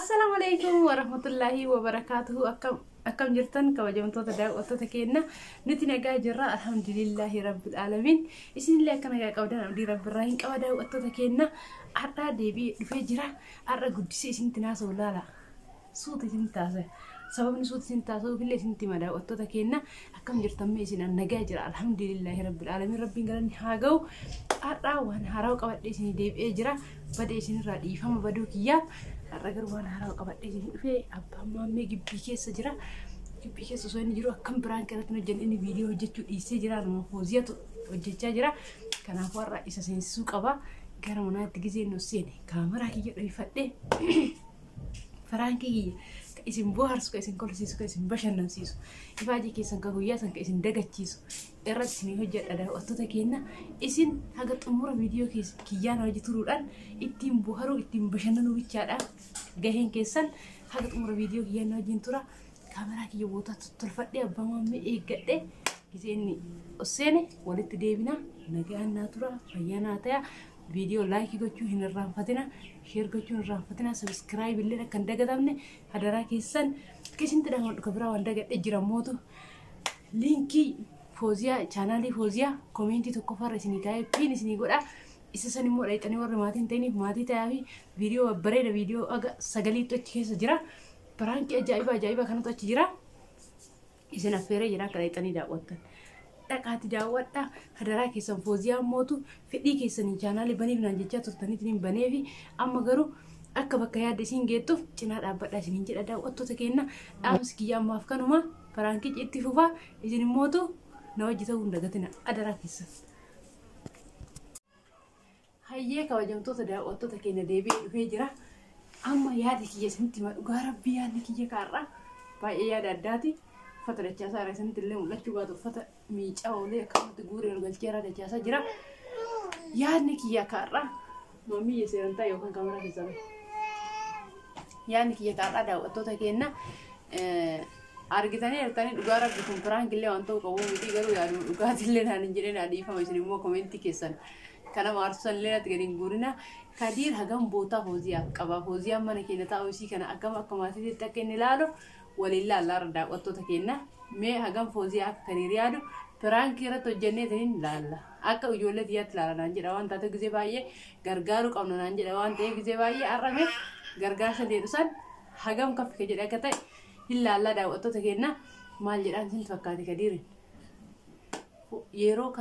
Assalamualaikum warahmatullahi wabarakatuh. Akkam jirtan kabajamtoota daawwattoota keenya nuti nagaa jirra alhamdulillahi rabbil alamin. Isinillee akka nagaa qabdan abdii rabbiirraa hin qaba daawwattoota keenya. Har'a deebi'ee dhufee jira. Har'a guddisee isintti naasa'u laala. Suuta isin taasisa. Sababni suuta isin taasisuuf illee isintti hima daawwattoota keenya. Akkam jirtan mee isin nagaa jira alhamdulillahi rabbil alamin. Rabbiin galanni haa ga'u. Har'a waan haaraa qabadhee isin deebi'ee jira. Badee isinirraa dhiifama baduu kiyyaaf. Arragar waan haaraa qabadhee isin dhufee abbaan maammee gibbii keessa jira. Gibbii keessa osoo inni jiru akkam biraan kanatti hojjennu inni viidiyoo hojjechuu dhiisee jira. Nama hooziyatu hojjechaa jira. Kanaafuu har'a isa seensisuu qaba. Gara manaatti gizee nu seene kaameraa kiyya dhoofadhee Farankii kiyya isin bohaarsu, isin kolsiisu, isin bashannansiisu. Ifaajii keessan ka guyyaa san isin dagachiisu. Irratti isin hojjedha daawwattoota keenya. Isin haga xumura viidiyoo kiyyaan hojii turuudhaan ittiin bohaaruu, ittiin bashannanuu bichaadha. Gaheen keessan haga xumura viidiyoo kiyyaan hojiin tura. Kaameraa kiyya bootaa tolfadhee abbaa maammee eeggadhee gizee inni seene walitti deebina. Nagaan naa tura, fayyaa naa ta'aa. Video like gochuu hin irraanfatina, share gochuu hin irraanfatina, subscribe illee akka hin dagatamne hadaraa keessan keessatti dhaamadhu kabiraa waan dagadhee jira mootu linkii Fooziyaa chaanaalii Fooziyaa komentii tokko farra isinii kaa'ee pin isinii godha. Isa san immoo dhayxanii warra maatiin ta'iniif maatii ta'aa fi viidiyoo babbareeda viidiyoo aga sagaliitu achi keessa jira. Baraanqii ajaa'iba kanatu achi jira. Isin affeeree jira akka dhayxanii daawwattan. Dhaqaati daawwadha hadaraa keessan Fooziyaa mootu fedhii keessanii chaanaalii baniif naan jechaa turtaniitiin baneefi amma garuu akka bakka yaadde isin geettuuf cinaa dhaabbadhaa isiniin jedha daawwattoota keenya. Dhaamsi kiyya ammaaf kanuma Farankii itti fufaa isin mootu na wajji ta'uu hin dagatina hadaraa keessan. Hayyee kabajamtoota daawwattoota keenya deebi'ee dhufee jira. Amma yaada kiyya isinitti hima dhugaa rabbii yaadni kiyya kaarraa baay'ee yaada addaati. Uffata dachaasaa irraa isinitti illee mul'achuu baatu uffata miicaa oolee akkamitti guuree galchee irraa dachaasaa jira. Yaadni kiyya kaarraa mammiyya seerantaa yookaan kaameraa keessaa yaadni kiyya kaarraa daawwattoota keenya argitanii hirtanii dhugaa rabbi kun Farankii illee waan ta'u qabu miti garuu yaaduma dhugaatillee naan hin jedhee naa dhiifama isin immoo komentii keessan kana maarsusan illee natti gadi hin guurina. Kadiir hagam bootaa Fooziyaaf qaba. Fooziyaan mana keenya taa'u isii kana akka maatiitti akka inni ilaalu waliin laallaa daawwattoota keenya. Mee hagam Fooziyaa akka Kadiir yaadu Farankii irratti hojjenneetiin laalla. Akka ijoollee xiyyaatti laala naan jedha waan taate gizee baay'ee gargaaruu qabna naan jedha waan ta'eef gizee baay'ee arrame gargaarsa deedu san hagam kaffike jedhe akka ta'e hin laallaa daawwattoota keenya. Maal jedhaan isin fakkaate Kadiirin? Yeroo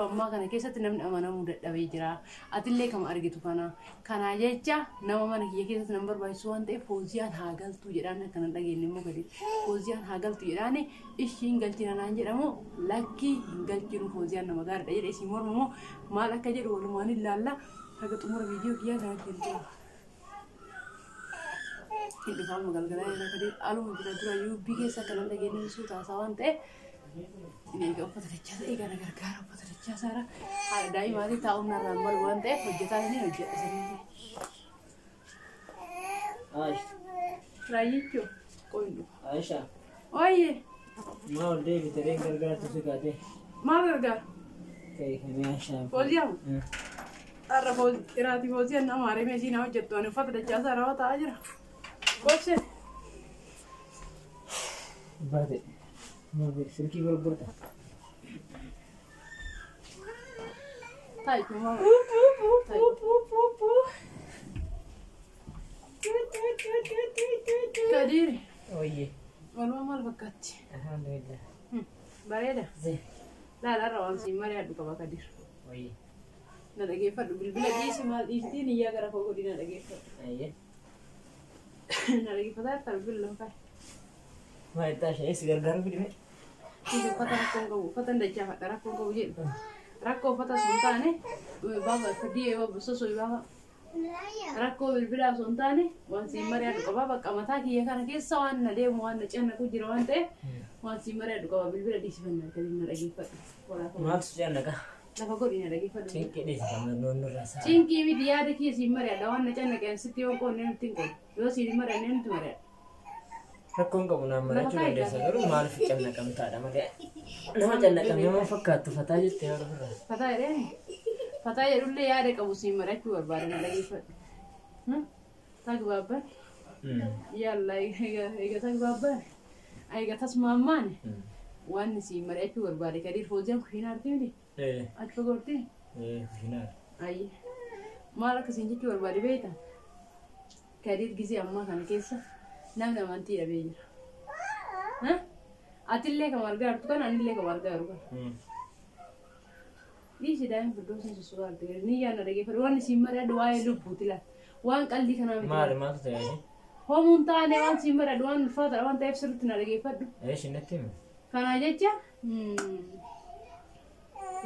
ammaa kana keessatti namni amanamuu dadhabee jira. Atillee kama argitu kana jecha nama mana kiyya keessatti nama barbaachisu waan ta'eef Fooziyaan haa galtuu jedhaan akkana dhageenye immoo gadi Fooziyaan haa galtu jedhaan ishiin galchina naan jedhamu lakkii hin galchinu Fooziyaan nama gaariidha jedhe isin morma immoo maal akka jedhu walumaan ilaalla haga xumura viidiyoo kiyyaa kana kennu. Hindi faamu galgalaa irraa gadi aluma jira dura yuubbii keessa akkana dhageenye suutaasaa waan ta'eef ini juga uffata dachaasaa eegana gargaara uffata dachaasaarra haadha daa'imaatii taa'uun narraan malu waan ta'eef hojjetaa inni hojjedha sanii. Raayichuu qoynu. Aisha. Oye. Maal deebite reen gargaartu si kaatee? Maal gargaara? Kami Aisha. Fooziyaan. Har'a iraatii Fooziyaan nama harimee ishii na hojjettu ani uffata dachaasaarra waa taa'aa jira. Gorsee. Baate. Silkii gurgurta. Taa'u mama. Kadiir. Oye. Walumaa maal fakkaatti? Alhamdulillah. Bareeda. Zee. Laala waan siin mari'adhu qaba Kadiir. Oye. Na dhageeffadhu bilbila dhiisi maal dhiistiin iyyaa gara koo godhi na dhageeffadhu. Ayyee. Na dhageeffataa jirta bilbila lamfaa. Maal taasisa eessi gargaaru fidime? Ini uffata rakkoon qabu uffata dachaafaadha rakkoon qabu jedhu rakkoo uffata sun taane baaba fadii sosoo baaba rakkoo bilbilaa sun taane waan siin mari'adhu qaba bakka mataa kiyya kana keessa waan na deemu waan na cannaku jira waan ta'eef waan siin mari'adhu qaba bilbila dhiisifannaa kan na dhageeffadhu. Maaltu cannaqa? Lafa godhi na dhageeffadhu. Cinqii dhiisifama noonu irraa. Cinqii miti yaada kiyya siin mari'adha waan na cannaqeen sitti yoo qoonnee nutti hin qoodhu yoo siin mari'annee nutti mari'adha. Rakkoon qabu naan marachuu dandeessa garuu maaliif cannaqamtaadha malee nama cannaqame nama fakkaattu fataa jettee yoo dhufirraa. Fataa jedhee fataa jedhullee yaada qabu siin marachuu barbaada na dhageeffadhu. Taa gabaabban Yalla eega tasbaabaan eega tasmaamaan waan si mari'achuu barbaade Kadir Fooziyaan kushiinaa arginu achi fagoorti. Kushiinaa. Ayyi maal akkasiin jechuu barbaade beektaa Kadir gisee ammaa kana keessa namni amantii dhabee jira. Atillee kan argaa jirtu kan anillee kan argaa jiru kan. Dhiisi daa'imni firdoosin sussukaa argite ni yaadna dhageeffadhu waan isiin mari'adhu waa'ee lubbuuti laata waan qalbii kanaa miti. Maaltu ta'e? Homuun taane waan isiin mari'adhu waan ulfaata waan ta'eef sirriitti na dhageeffadhu. Ishiinitti himi. Kana jecha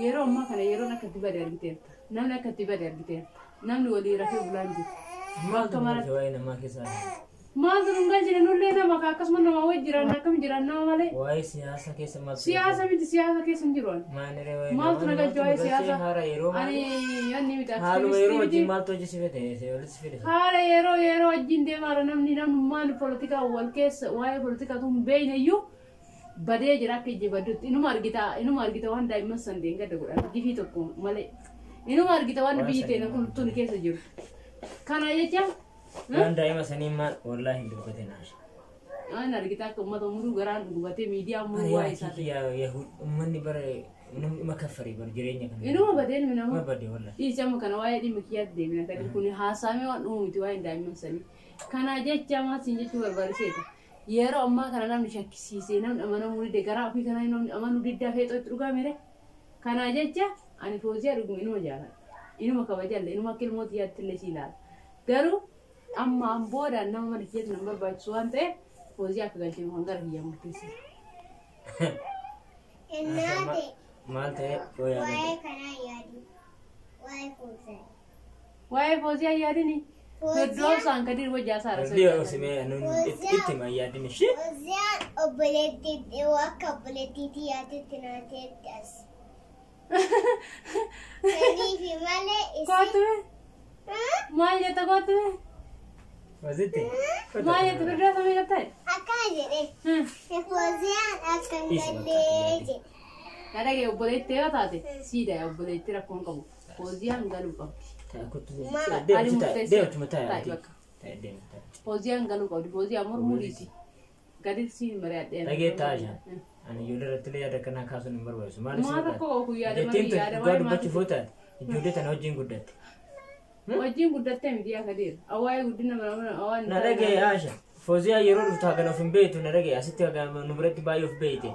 yeroo ammaa kana yeroon akka itti bade argiteerta namni akka itti bade argiteerta namni walii rafee bulaan jiru. Maaltu ta'e waa'ee namaa keessaa? Maaltu dhungaa jira nullee nama akkasuma nama wajji jiran akkam jiran nama malee. Waa'ee siyaasa keessa maaltu? Siyaasa miti siyaasa keessa hin jiru. Maaltu nagaa waa'ee siyaasa? Ani yanni miti haaluma yeroo wajjin maaltu hojjisiifate? Haala yeroo wajjin deemaara namni maal politika wal keessa waa'ee politika tun beeyne iyyuu badee jira akka ijji baddutti inuma argita waan daa'imman san deengada godhan gifii tokko malee inuma argita waan biyyi teena kun tun keessa jiru. Kana jecha waan daa'ima sanii maal wallaahi hin dubbatin haasha. Waan argita akka uummata umuruu garaan dubatee miidiyaa umuruu waa'ee isaati. Uummanni bara namni makaffarii bara jireenya kana. Inuma badeen minama. Ma badee wallaahi. Dhiisama kana waa'ee dhimma kiyyaatti deemina Kadir kun haasaamee waan dhumu miti waa'ee daa'imman sanii. Kana jecha maasiin jechuu barbaachiseeta. Yeroo ammaa kana namni shakkisiisee namni amanamuu dide garaa ofii kanaa namni amanuu diddaa feexoo itti dhugaa mere. Kana jecha ani Fooziyaa dhuguma inuma jaalladha. Inuma kabajalle inuma akka ilmooti yaadtillee si ilaala. Garuu amma boodaan nama mana kiyyaatti nama barbaachisu waan ta'eef Fooziyaa akka galchinu kan gara kiyyaa murteesse. Maal ta'e waa'ee kanaa yaadu waa'ee Fooziyaa. Waa'ee Fooziyaa yaadini. Firdoo isaan Kadir wajjaa saara. Firdoo simee itti ma yaadini shi. Fooziyaan obboleettii akka obboleettiitti yaadutti naateetti as. Saniifi malee isi. Kootume. Maal jetta kootume? Wazitti. Maal jetta Firdoo samii jettee? Akkaa jedhee. Fooziyaan akka hin gallee jedhe. Dhagee obboleettii yoo taate siidaa obboleettii rakkoon qabu. Fooziyaan galuu qabdi. Fooziyaan galuu qabdi. Fooziyaan mormuudhiiti. Gadi siin mari'adhee. Dhageettaa jaan. Ani ijoollee irratti illee yaada kanaa kaasuun hin barbaachisu. Maal akka oofu yaada malee yaada malee dubbachuuf taate ijoollee tana wajjin guddatte. Wajjin guddattee miti yaa Kadir. Awwaayee guddina mana awwaan. Na dhagee Aasha. Fooziyaa yeroo dhuftu hagan of hin beektu na dhagee asitti hagan nu biratti baay'ee of beekte.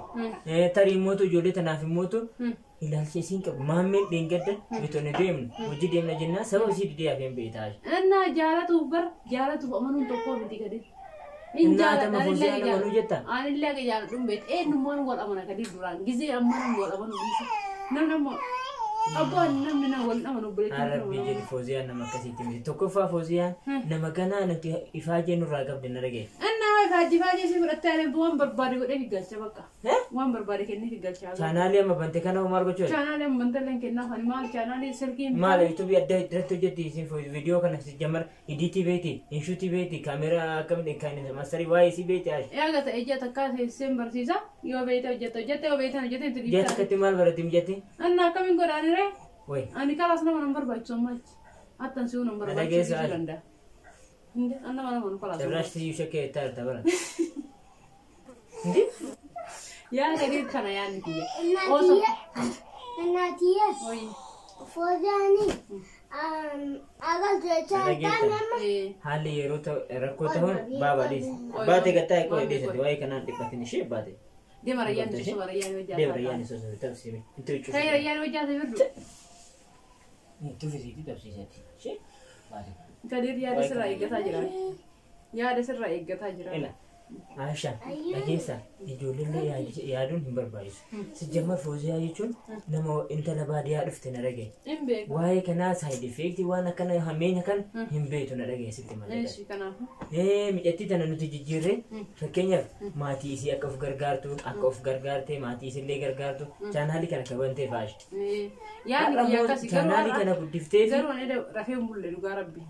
Tarii mootu ijoollee tanaaf hin mootu. Ilaalcha isiin qabu maammeen dheengadda bitoonni deemnu hojii deemna jennaan sababa isii didee hafeen beektaa. Innaa jaalatuuf amanuun tokkoo miti Kadir. Nyaatama Fooziyaa amanuu jetta. Anillee akka jaalladhuun beekte eenyummaan wal amana Kadir duraan gizee ammaan wal amanu dhiisa. Namni ammoo abbaan namni na wal amanu obboleettii. Arabbii jedhi Fooziyaan nama akkasiitti miti. Tokkoffaa Fooziyaan nama ganaa nuti ifaa jennu irraa qabdi na dhagee. Faajjifaa si fudhattee adeemtu waan barbaade godhee fiigalcha bakka. Waan barbaade kennee fiigalcha. Chaanaalii amma bante kana maal gochuu? Chaanaalii amma bante leen kennaaf ani maal chaanaalii silkiin. Maal yuutuubii adda irratti hojjetti isin viidiyoo kana jamar idiitii beeti, inshuutii beeti, kaameraa akkamitti kan maastarii waa'ee isii beeti aashi. Egaa ta'e ija takkaa seen barsiisa yoo beete hojjette yoo beetan hojjette itti dhiibta. Jecha akkatti maal barate mijatti? Anna akkamiin godhaanire? Wayi. Ani kalaas nama nan barbaachisu ammachi. Attan si'uu nan barbaachisu danda'a. Anna mana mana kalaas. Irraashtii yoo shakkee itti arta bara. Ya Kadir kana yaadni kiyya. Naatiye. Fooziyaani. Agal jechaa nama. Haalli yeroo rakkoo ta'uun baabaadhis. Baatee gattaa eeguu heddeessatti waa'ee kanaan dhiphatin ishee baate. Deema rayyaan ibsu rayyaan hojjaa. Deema rayyaan ibsu tabsiime. Itti hojjetu. Kan rayyaan hojjaa ta'e birdu. Tufisiitii tabsiisatti. Ishee baate. Kadir yaada sirraa eeggataa jira. Yaada sirraa eeggataa jira. Aasha dhageessa ijoolleen yaaduun hin barbaachisu. Sijjamma Fooziyaa jechuun nama intala baadiyyaa dhufte na dhagee. Waa'ee kanaa saayid effeektii waan akkana hammeenya kan hin beektu na dhageessitti malee. Mijattii tana nuti jijjiirree fakkeenyaaf maatii isii akka of gargaartu akka of gargaartee maatii isillee gargaartu chaanaalii kana kabantee faashi. Chaanaalii kana guddiftee fi. Garuu ani rafee mulle dhugaa rabbi.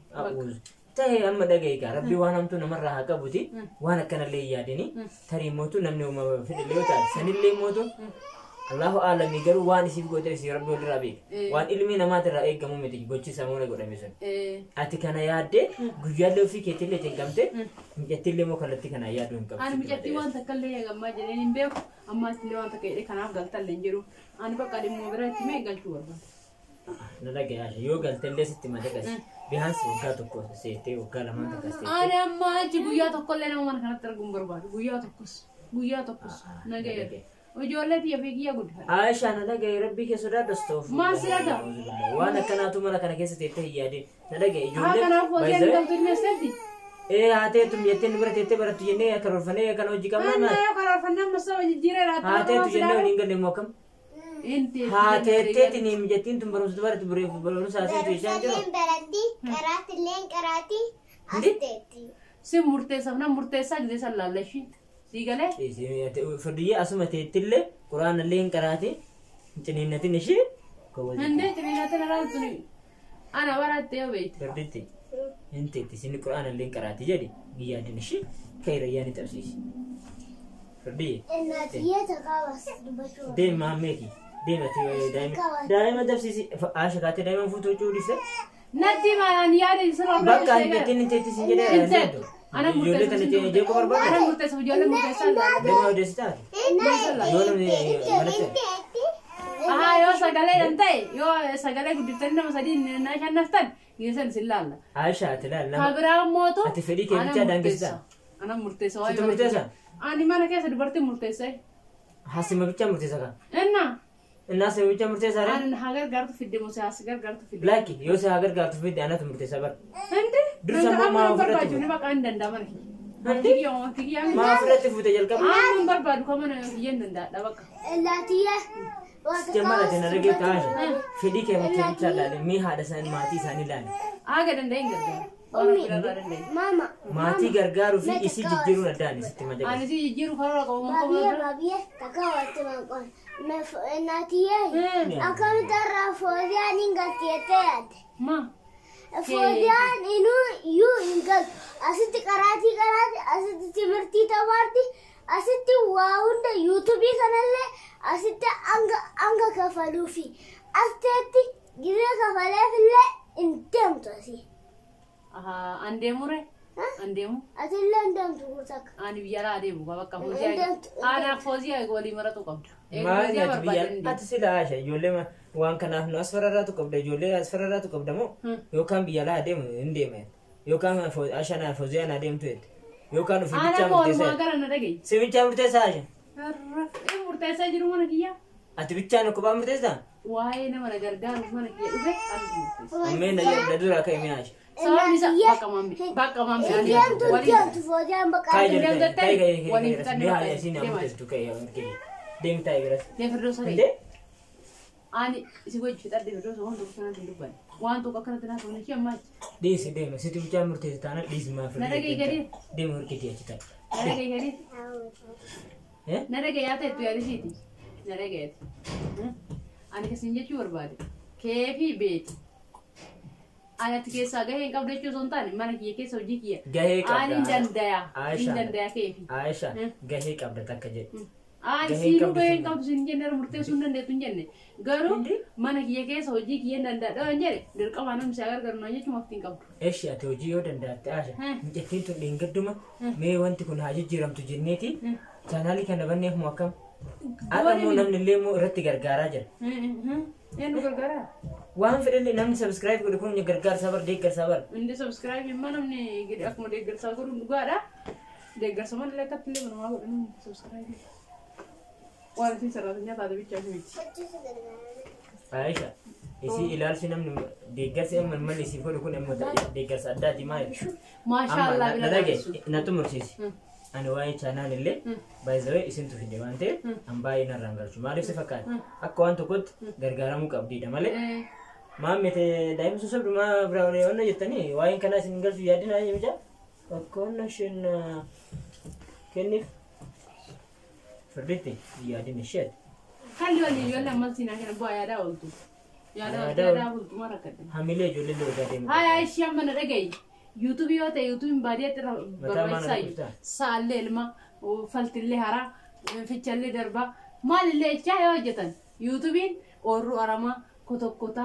Ta'e amma dhaga'iika rabbi waan hamtuu namarraa haa qabuti waan akkanallee yaadini tarii mootu namni uumama fedhillee yoo taate sanillee mootu Allahu a'lam garuu waan isiif goote si rabbi wal rabi waan ilmi namaa irraa eegamu miti gochi samuuna godhame sun ati kana yaadde guyyaallee ofii keetillee jengamte mijattillee moo kalatti kana yaadu hin qabdu ani mijatti waan takkallee eegammaa jedheen hin beeku amma illee waan takka jedhe kanaaf galtallee hin jiru ani bakka dhimmoo biratti mee galchuu barbaada na dhagayaa yoo galtallee sitti madaqas bihaansi waggaa tokko seettee waggaa lamaan takka seettee ani amma achi guyyaa tokkollee nama mana kanatti arguun barbaadu guyyaa tokkos nagaya ijoollee tiyya fiigiyya guddaa Aisha na dhagaye rabbii kee sodaadhastoof maal si dhagaa waan akkanaatu mana kana keessa teettee hin yaadin na dhagaye haa kanaaf hojii ani galtu ilmeessetti haateetum jettee bira teettee barattu jennee karoorfannee kana hojii qabna yoo karoorfannaa masaa jijjiireera haateetu jennee waliin galle moo kam haateetteetiin hin mijattiin tun barumsa barattu barumsa haaseetu jechaan jiru Baratti qaraati qaraati asteetti. si murteessaaf na murteessaa gidee san laallashi Sigale? Fardiyya asuma teettillee quraanallee hin qaraati ciniinnatin ishee hande ciniinnatin irraa ana baratte yoo beekte farditti hin teetti isin quraanallee hin qaraati jedhi guyyaadin ishee kairayyaan tabsiisi Fardiyya deema meeki deemati daa'ima tabsiisi aasha kaatee daa'ima fuutuu cuudhise natti maan yaadi sirra bakka hin teetti sin jedhee Ana ijoollee tana jee ko barbaada ana murteessa ijoollee murteessaa deema odeessitaati yoo yoo sagalee dan ta'e yoo sagalee guddiftanii nama sadii naa shannaftan geessan sin laalla Aisha ati laalla kabiraan mootu ati fedhii kee bichaa daangessa ana murteessa situ murteessa ani mana keessa dubartiin murteessa hasima bichaa murteessa kan inna sima bichaa murteessa re ani hagar gartu fidde musa as gartu fidde Laki yoo se hagar gartu fidde anatu murteessa bar ande dursa maa barbaadu ni baqa hin danda'a mana kiyya maa fudhatti fuute jalqaba hin barbaadu kamana kiyya hin danda'a bakka Laatiya. Jamala tana rage taasha fedhii kee bichaa laale mee haadha isaanii maatii isaanii laale aga danda'a hin gargaaru Mama. maatii gargaaruu fi isii jijjiiruun addaan isitti majaqa ani si jijjiiru karoora qabu Babiya takawatti maqon. Naatiya. Akkamittarraa fooliyaan hin galteettee yaadde. ma Fooliyaan inuu hin galtu. Asitti qaraatii asitti timirtii tabaarti. Asitti waa hunda yuutuubii kanallee asitti hanga kafaluufi asteetti giree kafaleefillee hin deemtu asii. Andeemure? Andeemu? Atillee hin deemtu guutakka. Ani biyyara adeemu bakka hojii aanaaf hojii walii maratu qabda. maali ati biyya ati sila Aisha ijoollee waan kanaaf nu as fararraatu qabda ijoollee as fararraatu qabda moo yookaan biyya laa adeemu hin deeme yookaan Aisha naaf hojii ana adeemtu jette yookaan ofii bichaa murteessaa ana gara na dhagaye. si bichaa murteessaa Aisha Murteessaa jiru mana kiyya. ati bichaan okkubaa murteessaa Waa'ee nama na gargaaru mana kiyya dhufe ani murteessa. ammeen na dura akka himee Aisha Sababni isaa bakka maamii Deemtu fooliyaan bakka. kai Deemte jirte ta'e, kai waliin kai fixannee ni haa bakka isin deemaa murteessitu kai kee deemtaa eegalas Deefirdosa inde ani si wajji fixadhe deefirdosa waan tokko kanatti hin dubbanne. Waan tokko akkanatti naa ta'u nashee ammaa dhiisi deema situ bichaa murteessi taana dhiisi maaf Na dhagaye gadi. deema horkiti achi ta'a na dhagaye gadi. Na dhagaye yaa ta'e tu yaadisiiti. Na dhagaye. Ani kasin jechuu barbaade. Keefi beeti. Ani ati keessaa gahee hin qabdu jechuu osoo hin taane mana kiyya keessa hojii kiyya. gahee qabda Ani hin dandaya. Aisha. Hin dandaya keefi. Aisha gahee qabda takka jedhe Ani Gahee siinuu qabdu gahee hin sun. qabdu sin jenne murteessuu hin dandeettu hin jenne. Garuu mana kiyya keessa hojii kiyya hin danda'adha hin jedhe dirqama namni si agargaru naa jechuun maftiin qabdu. eeshi ati hojii yoo danda'atte Aisha mijattiin tun dheengadduma mee wanti kun haa jijjiiramtu jenneeti chaanaalii kana banneef moo akkam haadha moo namni illee moo irratti gargaaraa jira Eenyu gargaara? waan fedhallee namni subscribe godhe kun gargaarsaa bar deeggarsaa bar Inni subscribe immoo namni akkuma deeggarsaa godhu dhugaadha. Deeggarsa malee akkatti illee manamaa godhan subscribe. Waan isin sararataa taate bichaa miti. Aisha isii ilaalchi namni deeggarsi amma malli isii godhu kun immoo deeggarsa addaati maali Maashaallah bila dhage na xumursiisi ani waa'ee chaanaan illee baay'ee isintu fide waan ta'eef an baay'ee narraan galchu maaliif si fakkaata akka waan tokkotti gargaaramuu qabdiidha malee maammete daa'ima sosobdu maa biraa oona jettanii waa'een kanaa isin galchu yaadinaa jechaa akka onna isheen kenniif firditti yaadin isheeti Kalli waliin yoo lammal siinaa kana bu'aa yaadaa ooltu. Yaadaa ooltu mara kadhan. hamilee ijoollee loogaa deemu Haya ishee amma na dhagaye. YouTube yoo ta'e YouTube baadiyyaatti barbaachisaa saallee ilma faltillee haraa fichallee darbaa maal illee echaa yoo hojjetan yuutuubiin oorruu aramaa kotokkota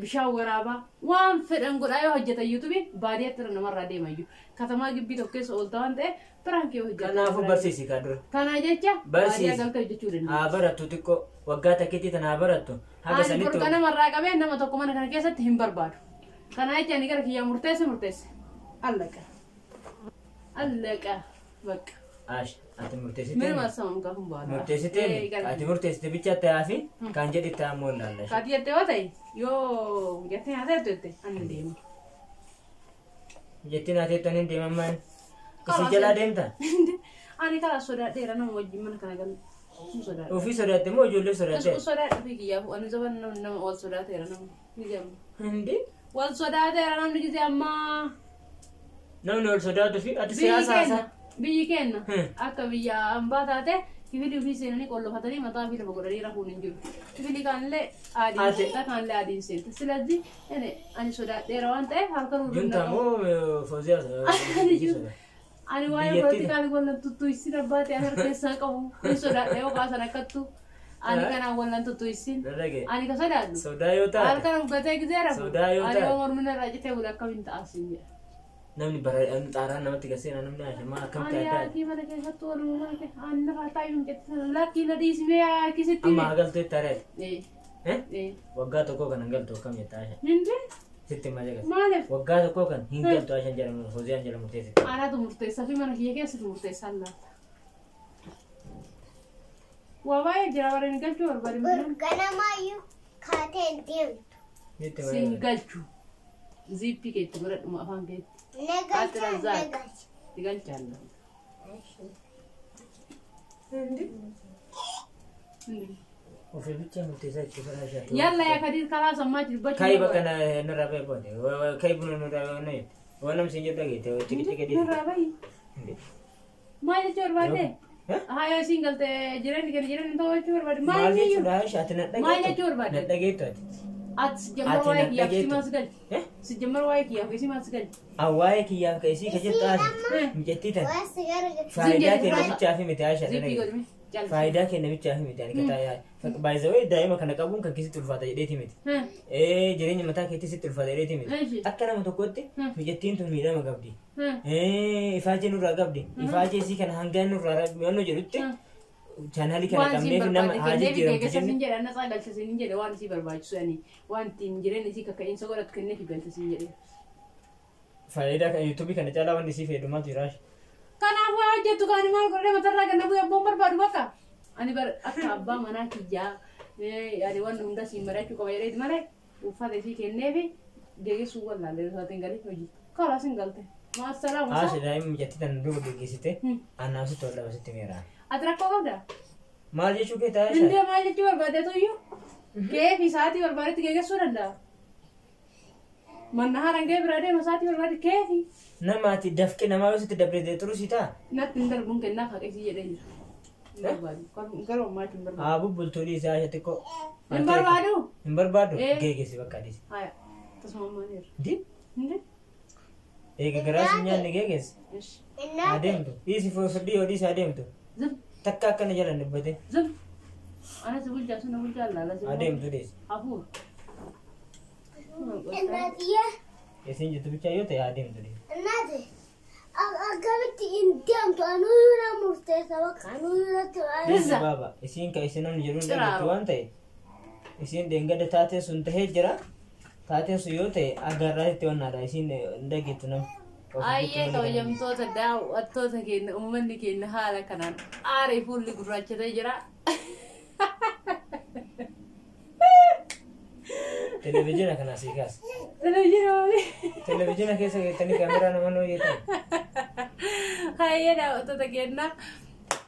bishaan waraabaa waan fedhan godhaa yoo hojjetan yuutuubiin baadiyyaatti irra namarraa deemayyuu katamaa gibbii tokko keessa oolta waan ta'e biraankii yoo hojjetan. Kanaafuu barsiisi kan dura. Kana jecha baadiyyaa galta hojjechuu dandeenya. Haa barattu xiqqoo waggaa takkiitti tanaa barattu. Haga sanitti. Ani burqana marraa qabee nama tokko mana kana keessatti hin barbaadu. Kana jecha ani gara kiyyaa murteesse. Allaqa bakka. Ash ati murteessite. Mimi marsama muka kun baada. Murteessite ati murteessite bicha ta'aafi kan jedhitti ammoo ilaalla. Kaati jettee yoo ta'e yoo jettee haa ta'e ani deemu. Jettiin haa ta'e ani deeman maal? Isin jalaa deemta? Ani karaa sodaadheera nama wajjin mana kana galu. Ofii sodaatte moo ijoollee sodaatte? Sodaadhe fi kiyyaaf ani zaban nama wal sodaateera nama ni deemu. Hindi? Wal sodaateera namni gisee ammaa. Namni wal sodaatu fi ati siyaasa biyyi kenna akka biyya hambaa taate kifili ofii seenanii qollofatanii mataa fi lafa godhanii rafuun hin jiru. Kifili kaanillee adiin seenta kaanillee adiin seenta. Silazzi ani sodaadheera waan ta'eef halkan urduun junta moo fooziyaa ani waa'ee poolitikaali wallan tuttuusin abbaate ani harkeessaa qabu kun sodaadhe yoo kaasan akkattu ani kanaan wallan tuttuusin ani ka sodaadhu sodaa yoo taate halkan uffatee gisee rafu sodaa yoo taate ani yoo mormina irraa citee bula akkamiin ta'asin jedha. namni baraan xaaraan namatti gaseena namni ashamaa akkamitti adda ani mana keessatti waluma mana keessatti ani nafa taa'uun jettisa lakkii na dhiisimee akkisitti amma hagaltu itti areete waggaa tokkoo kan hangaltu akkam jettaa asha hindi sitti majagas maaliif waggaa tokkoo kan hin galtu ashan jedhamu hoosiyaan jedhamu teessiti anaatu murteessaa fi mana kiyya keessatti murteessaa laata waa baay'ee jira warreen galchuu barbaade burganamaayyuu kaatee hin deemtu siin galchuu ziippii keetti godhadhuma afaan keetti digalchaalla ofii bicha murteessaa itti faraashaa yalla yaa kadii karaa sammaa jirbachuu kai bakana nurraa ba'e boode kai buna nurraa ba'e na'e waan namsi hin jirra geete tikiti gadi nurraa ba'e maal jechuu barbaade haa yoo isiin galte jireenya kan jireenya ta'uu jechuu barbaade maal jechuu barbaade nadhageettu ati at sejamar wae kiaf si masgal sejamar wae kiaf si masgal awai kiaf ka isi kaje taas mijetitan faida ke nabi chafi mitasha faida ke nabi chafi mitani kata ya by the way daima kana qabun kan kisi tulfata jedeti miti jireenya mata ke tisi tulfata jedeti miti akka nama tokkotti mijettiin tun miidhama qabdi ifaaje nurraa qabdi ifaaje isi kana hangaan nurraa wanno jedhutti channel kana kamne nama haji jiran kesin jedha na sagal kesin jedha waan si barbaachisu ani waan tin jireen isi kakka insa godhat kenne fi galta sin jedhe faayida kan youtube kana cala waan isi feeduma tirash kanaaf waa hojjetu kan maal godhe matarraa ganna bu'ee abboon barbaadu bakka ani bar akka abbaa manaa kiyyaa yaani waan hunda si marachuu qaba jedheeti malee uffata isii kenneefi geessuu wallaalee isaatiin galee hojii karaa sin galte maasalaam haa daa'imni mijattitan duuba geggeessite annaamsi tola basitti meeraa atrakko qabda maal jechuu kee taa'e inde maal jechuu barbaadeetu iyyuu kee fi sa'aatii barbaadetti geessuu danda'a manna haaraan ga'ee biraa deema sa'aatii barbaade kee fi namaati dafqe namaa yoo sitti dabree turuu si ta'a natti hin darbuun kennaaf haqeesii jedhee jira garuu maatii hin barbaadu haa bubbultuudhii isaa ishee xiqqoo hin barbaadu hin barbaadu geeggeessi bakka adiisi haya tasuma maaneera di eega garaasi nyaanni geeggeessi adeemtu dhiisi furdii yoo dhiisi adeemtu takka akkana jalan dubbate zum anas bulchaa suna bulchaa laala adeemtu dhiisi hafuur እናትዬ isin jettu bichaa yoo ta'e adeemtu dhiisi እናቴ akkamitti hin deemtu anuura murteessa bakka anuura baaba isin ka isin namni jedhuun dhageettu waan ta'e isin deengada taatee sun tahee jira taatee sun yoo ta'e agarraatti wannaadha isin dhageettu namni ayyee kabajamtoota daawwattoota keenya uummanni keenya haala kanaan aaree fuulli gurraachatee jira. Televizyina kana asii kaas. Televizyina maali? Televizyina keessa keessatti kaameraa nama nuu yeetan. Ayyee daawwattoota keenya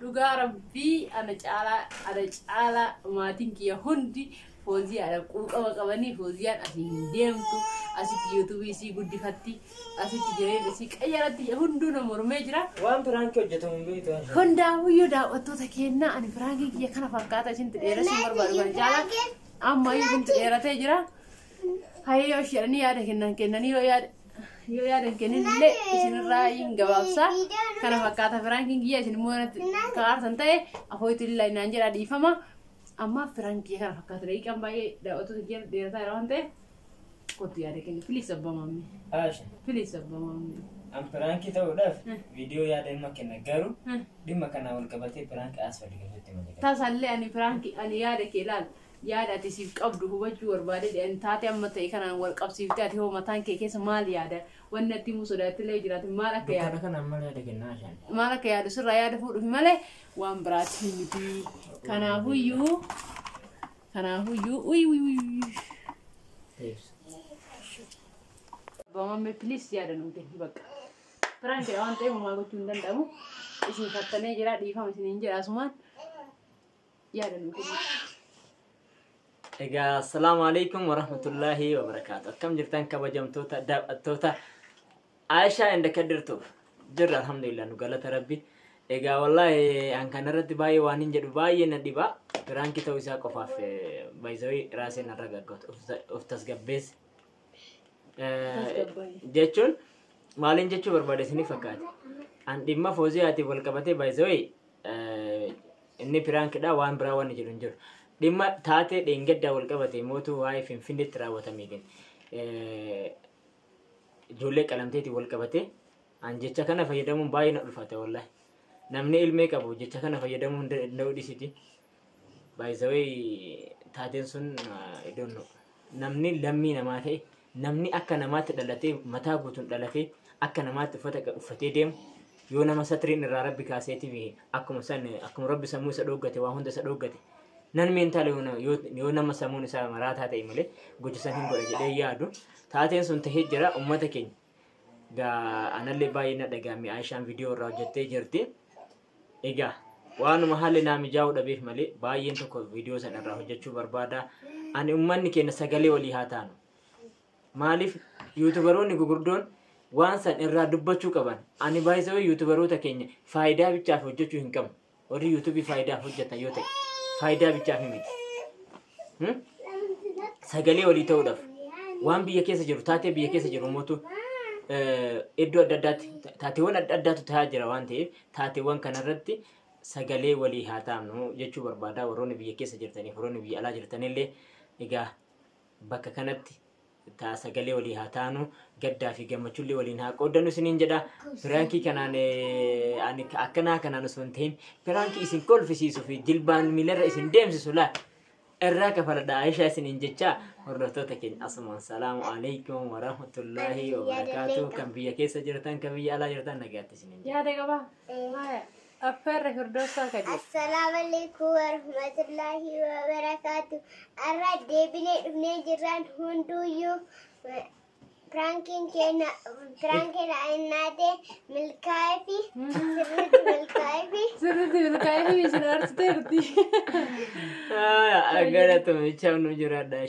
dhugaa rabbii ana caalaa maatiin kiyya hundi Fooziyaa quuqama qabanii Fooziyaan asii hin deemtu asitti yuutuubii isii guddifatti asitti jireenya isii qayyaratti hunduu nama mormee jira. Waan firaankii hojjetamu hin beektu. Hundaayyuu daawwattoota keenya ani firaankii kiyya kana fakkaata isinti dheeressuu barbaadu kan caalaa ammayyuu isinti dheeratee jira. Hayyoo isheenii yaada kennanii yoo yaada kenninillee isinirraa hin gabaabsaa. kana fakkaata firaankiin kiyya isin immoo kaartan ta'e afooyitu lillahi naan jedha dhiifama amma firaankii kana fakkaata daqiiqaan baay'ee daawwattoota jira dheerataa yeroo waan ta'e kottu yaada kenna filiis abbaa maammee filiis abbaa maammee. An firankii ta'uudhaaf viidiyoo yaada ilma kenna garuu dhimma kanaa wal qabatee firankii as fadhi keessatti malee. Taasallee ani firankii ani yaada kee ilaal yaada ati siif qabdu hubachuu barbaade dheeran taate amma ta'e kanaan wal qabsiiftee ati hoo mataan kee keessa maal yaada wanni ati immoo sodaattillee jiraate maal akka yaada. Kana maal yaada kennaa shan. Maal akka yaada sirraa yaada fuudhuuf malee waan biraatti miti. Kanaafuyyuu uy. Bamamme please yaada nuu kenni bakka. Firankii waan ta'eef homaa gochuu hin danda'amu. Isin fattanee jira dhiifama isiniin jedha asumaan yaada nuu kenni. Egaa assalamu alaikum warahmatullahi wabarakatuh. Akkam jirtan kabajamtoota daawwattoota Aisha inda kadirtuuf jirra alhamdulillah nu galata rabbi. Egaa wallahi an kanarratti baay'ee waan hin jedhu baay'ee na dhiba. Firankii ta'uu isaa qofaaf baay'ee raaseen irra gaggatu of tasgabbeesse. Jechuun maaliin jechuu barbaade isiniif fakkaate. An dhimma Fooziyaatiif wal qabatee baay'ee inni firankidha waan biraa waan jedhu hin jiru. Dhimma taatee dheengaddaa wal qabate mootuu waa'ee Finfinneetti raawwatameetiin ijoollee qalamteetiin wal qabate an jecha kana fayyadamuun baay'ee na ulfaate wallahi. Namni ilmee qabu jecha kana fayyadamuu hin danda'u dhisiti. Baay'ee taateen sun iddoon namni lammii namaa ta'e namni akka namaatti dhalatee mataa guutuun dhalatee akka namaatti uffatee deemu yoo nama satiriin irraa rabbi kaaseetiif akkuma rabbi sammuu isa dhooggate waa hunda isa dhooggate nan meentaale yoo nama sammuun isaa maraataa ta'e malee gochisan hin godha jedhee yaadu taateen sun tahee jira ummata keenya gaa anallee baay'ee na dhagaame Aishaan viidiyoo irraa hojjettee jirti egaa waanuma haalli naa mijaa'uu dhabeef malee baay'een tokko viidiyoo sana irraa hojjechuu barbaada ani ummanni keenya sagalee walii haa taanu. Maaliif yuutubaroonni gugurdoon waan san irraa dubbachuu qaban ani baay'ee yuutubaroota keenya faayidaa bichaaf hojjechuu hin qabu. Warri yuutubii faayidaaf hojjetan yoo ta'e faayidaa bichaaf miti. Sagalee walii ta'uudhaaf waan biyya keessa jiru taatee biyya keessa jiru mootu iddoo adda addaatti taateewwan adda addaatu ta'aa jira waan ta'eef taateewwan kanarratti sagalee walii haa taanu jechuu barbaada warroonni biyya keessa jirtaniif warroonni biyya alaa jirtanillee egaa bakka kanatti sagalee walii haa taanu gaddaa fi gammachuullee waliin haa qooddannu isiniin jedha. Firaankii kanaan ani akkanaa kanaan osoo hin ta'in firaankii isin kolfisiisuu fi jilbaan miilarra isin deemsisu laa irraa kafaladha Aishaa isiniin jecha hordoftoota keenya asumaan salaamu alaikum warahmatullahi wabarakatuh kan biyya keessa jirtan kan biyya alaa jirtan nagaatti isiniin jedha. Yaada qabaa. Affaarra hordofaa kadhi. Assalamu alaikum warahmatullahi wabarakatuh. Arra deebinee dhufnee jirran hunduyyuu prankiin aannaatee milkaa'ee fi sirriitti milkaa'ee fi isin aartiteerti. Agaratu micha nu jiraadha.